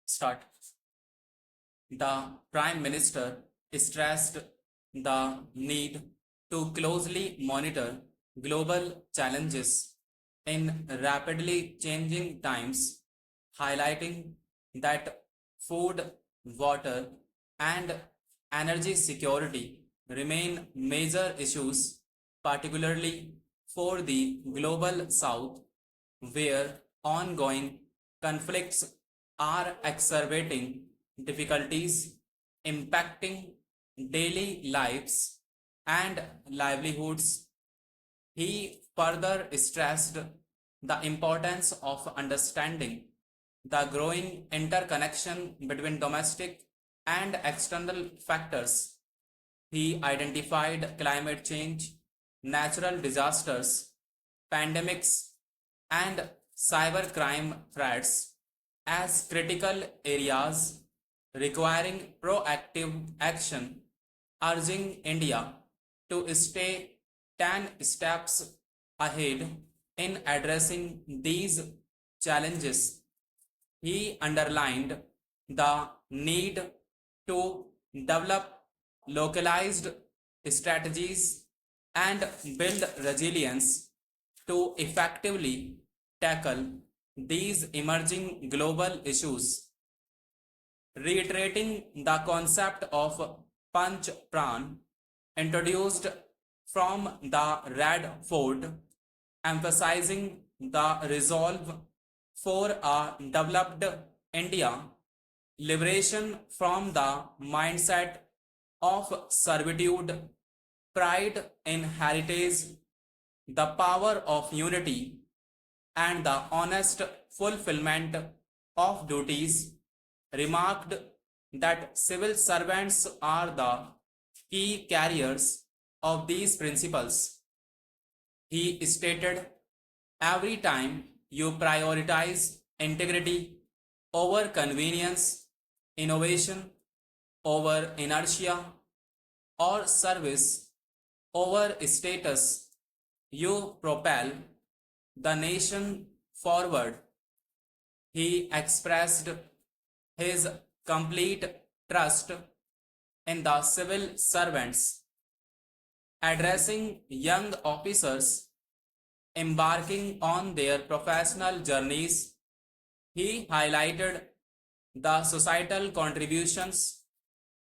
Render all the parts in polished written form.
Start. The Prime Minister stressed the need to closely monitor global challenges in rapidly changing times, highlighting that food, water, and energy security remain major issues, particularly for the global south, where ongoing conflicts are exacerbating difficulties impacting daily lives and livelihoods. He further stressed the importance of understanding the growing interconnection between domestic and external factors. He identified climate change, natural disasters, pandemics, and cybercrime threats as critical areas requiring proactive action, urging India to stay 10 steps ahead in addressing these challenges. He underlined the need to develop localized strategies and build resilience to effectively tackle these emerging global issues, reiterating the concept of Panch Pran introduced from the Red Fort, emphasizing the resolve for a developed India, liberation from the mindset of servitude, pride in heritage, the power of unity, and the honest fulfillment of duties, remarked that civil servants are the key carriers of these principles. He stated, every time you prioritize integrity over convenience, innovation over inertia, or service over status, you propel the nation forward. He expressed his complete trust in the civil servants, addressing young officers embarking on their professional journeys. He highlighted the societal contributions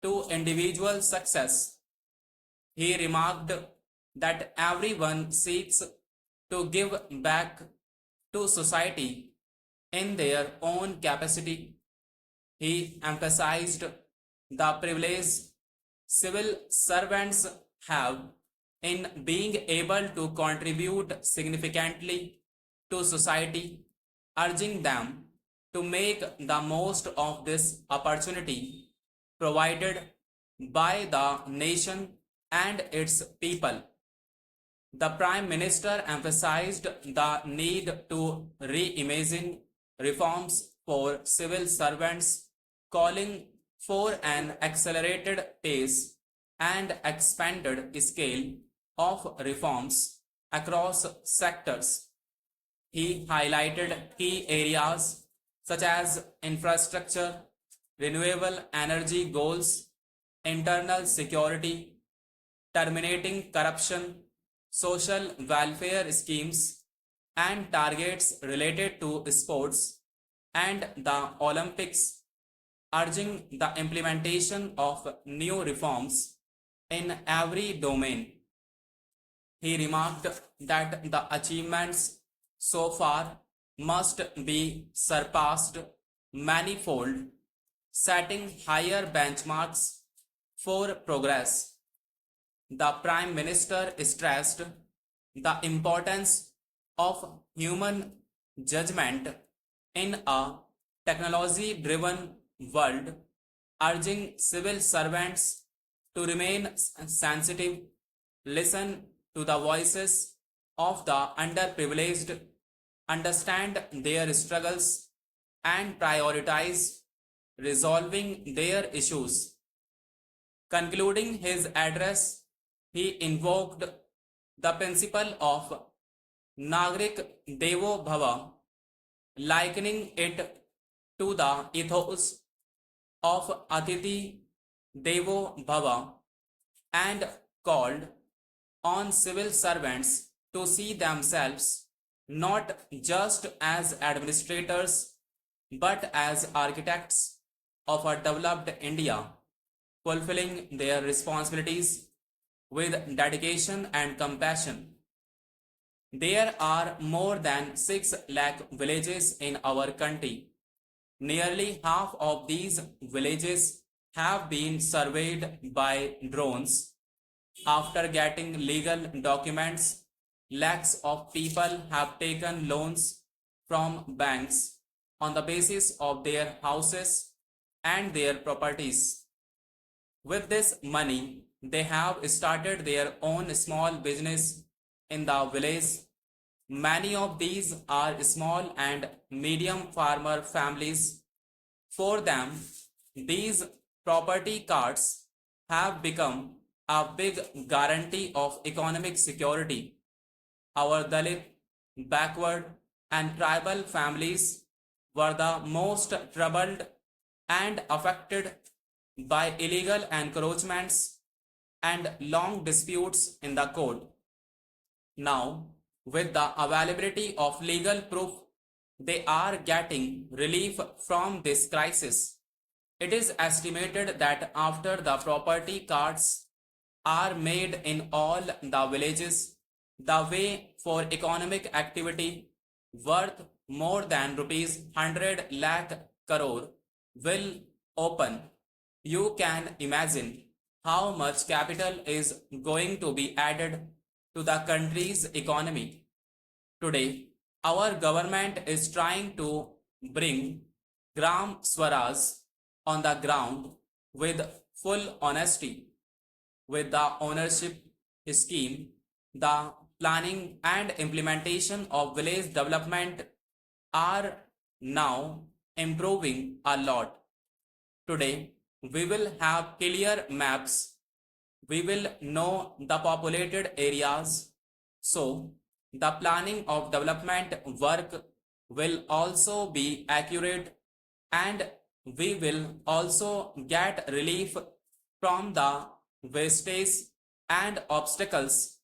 to individual success. He remarked that everyone seeks to give back to society in their own capacity. He emphasized the privilege civil servants have in being able to contribute significantly to society, urging them to make the most of this opportunity provided by the nation and its people. The Prime Minister emphasized the need to reimagine reforms for civil servants, calling for an accelerated pace and expanded scale of reforms across sectors. He highlighted key areas such as infrastructure, renewable energy goals, internal security, terminating corruption, social welfare schemes, and targets related to sports and the Olympics, urging the implementation of new reforms in every domain. He remarked that the achievements so far must be surpassed manifold, setting higher benchmarks for progress. The Prime Minister stressed the importance of human judgment in a technology driven world, urging civil servants to remain sensitive, listen to the voices of the underprivileged, understand their struggles, and prioritize resolving their issues. Concluding his address, he invoked the principle of Nagrik Devo Bhava, likening it to the ethos of Atiti Devo Bhava and called on civil servants to see themselves not just as administrators but as architects of a developed India, fulfilling their responsibilities with dedication and compassion. There are more than 6 lakh villages in our country. Nearly half of these villages have been surveyed by drones. After getting legal documents, lakhs of people have taken loans from banks on the basis of their houses and their properties. With this money, they have started their own small business in the village. Many of these are small and medium farmer families. For them, these property cards have become a big guarantee of economic security. Our Dalit, backward, and tribal families were the most troubled and affected by illegal encroachments and long disputes in the court. Now, with the availability of legal proof, they are getting relief from this crisis. It is estimated that after the property cards are made in all the villages, the way for economic activity worth more than rupees 100 lakh crore will open. You can imagine how much capital is going to be added to the country's economy. Today, our government is trying to bring Gram Swaraj on the ground with full honesty. With the ownership scheme, the planning and implementation of village development are now improving a lot. Today, we will have clear maps. We will know the populated areas. So, the planning of development work will also be accurate, and we will also get relief from the wastage and obstacles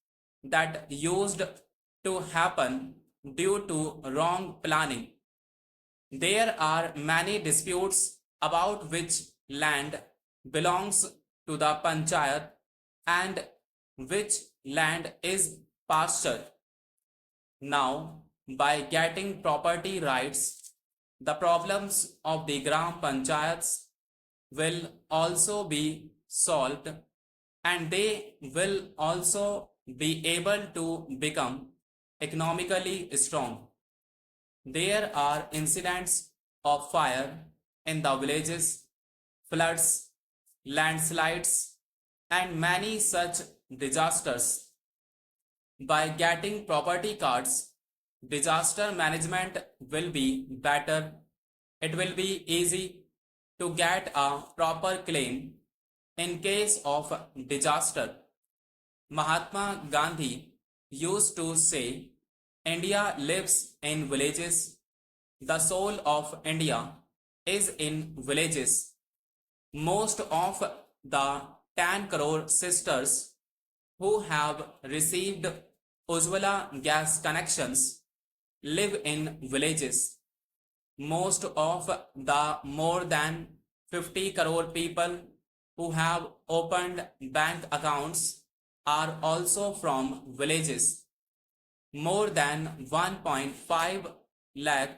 that used to happen due to wrong planning. There are many disputes about which land belongs to the panchayat and which land is pasture. Now, by getting property rights, the problems of the Gram Panchayats will also be solved, and they will also be able to become economically strong. There are incidents of fire in the villages, floods, landslides, and many such disasters. By getting property cards, disaster management will be better. It will be easy to get a proper claim in case of disaster. Mahatma Gandhi used to say, India lives in villages. The soul of India is in villages. Most of the 10 crore sisters who have received Ujjwala gas connections live in villages. Most of the more than 50 crore people who have opened bank accounts are also from villages. More than 1.5 lakh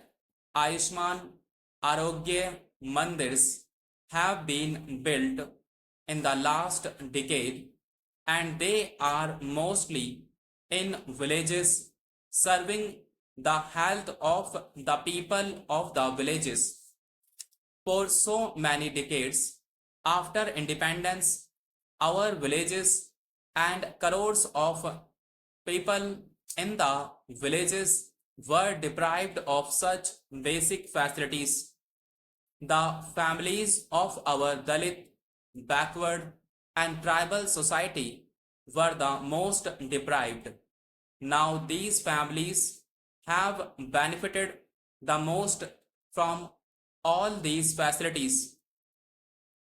Ayushman Arogya Mandirs have been built in the last decade, and they are mostly in villages, serving the health of the people of the villages. For so many decades after independence, our villages and crores of people in the villages were deprived of such basic facilities. The families of our Dalit, backward, and tribal society were the most deprived. Now these families have benefited the most from all these facilities